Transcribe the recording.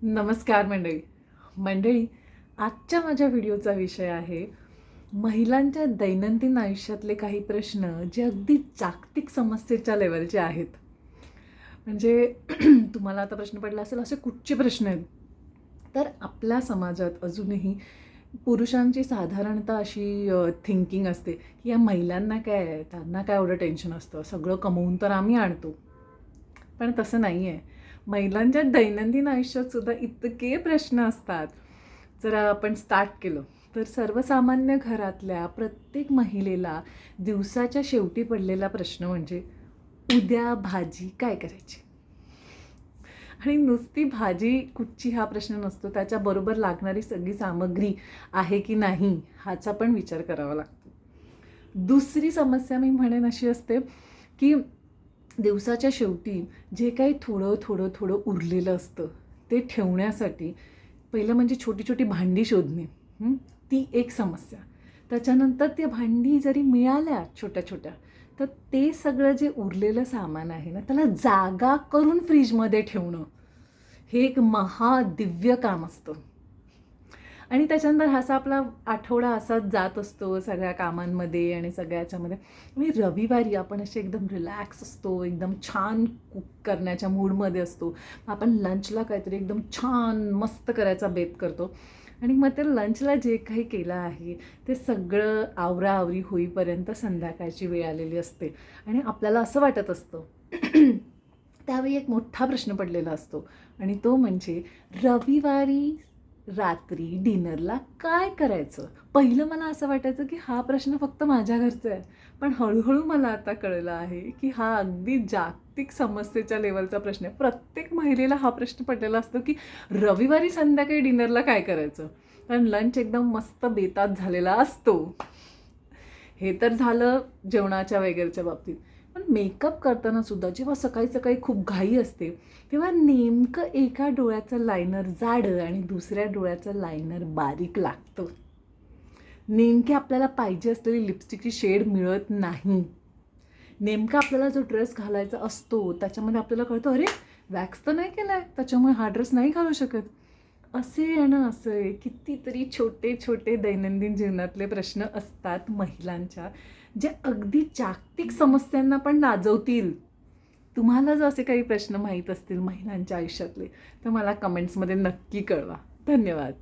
नमस्कार मंडळी, आजच्या माझ्या व्हिडिओचा विषय आहे महिलांच्या दैनंदिन आयुष्यातले काही प्रश्न जे अगदी जागतिक समस्येच्या लेवलचे आहेत. म्हणजे तुम्हाला आता प्रश्न पडला असेल असे कुठचे प्रश्न आहेत. तर आपल्या समाजात अजूनही पुरुषांची साधारणतः अशी थिंकिंग असते की या महिलांना काय आहे, त्यांना काय एवढं टेन्शन असतं, सगळं कमवून तर आम्ही आणतो. पण तसं नाही आहे. महिलांच्या दैनंदिन आयुष्यात सुद्धा इतके प्रश्न असतात. जर आपण स्टार्ट केलं तर सर्वसामान्य घरातल्या प्रत्येक महिलेला दिवसाच्या शेवटी पडलेला प्रश्न म्हणजे उद्या भाजी काय करायची. आणि नुसती भाजी कुठची हा प्रश्न नसतो, त्याच्याबरोबर लागणारी सगळी सामग्री आहे की नाही ह्याचा पण विचार करावा लागतो. दुसरी समस्या मी म्हणेन अशी असते की दिवसाच्या शेवटी जे काही थोडं थोडं थोडं उरलेलं असतं ते ठेवण्यासाठी पहिलं म्हणजे छोटी छोटी भांडी शोधणे, ती एक समस्या. त्याच्यानंतर त्या भांडी जरी मिळाल्या छोट्या छोट्या तर ते सगळं जे उरलेलं सामान आहे ना त्याला जागा करून फ्रीजमध्ये ठेवणं हे एक महादिव्य काम असतं. आणि त्याच्यानंतर असा आपला आठवडा असाच जात असतो सगळ्या कामांमध्ये आणि सगळ्याच्यामध्ये. आणि रविवारी आपण असे एकदम रिलॅक्स असतो, एकदम छान कुक करण्याच्या मूडमध्ये असतो. आपण लंचला काहीतरी एकदम छान मस्त करायचा बेत करतो. आणि मग ते लंचला जे काही केलं आहे ते सगळं आवराआवरी होईपर्यंत संध्याकाळची वेळ आलेली असते. आणि आपल्याला असं वाटत असतं त्यावेळी एक मोठा प्रश्न पडलेला असतो आणि तो म्हणजे रविवारी रात्री डिनरला काय करायचं. पहिलं मला असं वाटायचं की हा प्रश्न फक्त माझ्या घरचा आहे, पण हळूहळू मला आता कळलं आहे की हा अगदी जागतिक समस्येच्या लेवलचा प्रश्न आहे. प्रत्येक महिलेला हा प्रश्न पडलेला असतो की रविवारी संध्याकाळी डिनरला काय करायचं. कारण लंच एकदम मस्त बेतात झालेला असतो. हे तर झालं जेवणाच्या वगैरेच्या बाबतीत. पण मेकअप करताना सुद्धा जेव्हा सकाळी सकाळी खूप घाई असते तेव्हा नेमकं एका डोळ्याचं लायनर जाडं आणि दुसऱ्या डोळ्याचं लायनर बारीक लागतं. नेमकी आपल्याला पाहिजे असलेली लिपस्टिकची शेड मिळत नाही. नेमका आपल्याला जो ड्रेस घालायचा असतो त्याच्यामध्ये आपल्याला कळतं अरे वॅक्स तर नाही केला आहे, त्याच्यामुळे हा ड्रेस नाही घालू शकत. असे आणि असे कितीतरी छोटे छोटे दैनंदिन जीवनातले प्रश्न असतात महिलांच्या, जे अगदी जागतिक समस्यांना पण लाजवतील. तुम्हाला जर असे काही प्रश्न माहीत असतील महिलांच्या आयुष्यातले तर मला कमेंट्समध्ये नक्की कळवा. धन्यवाद.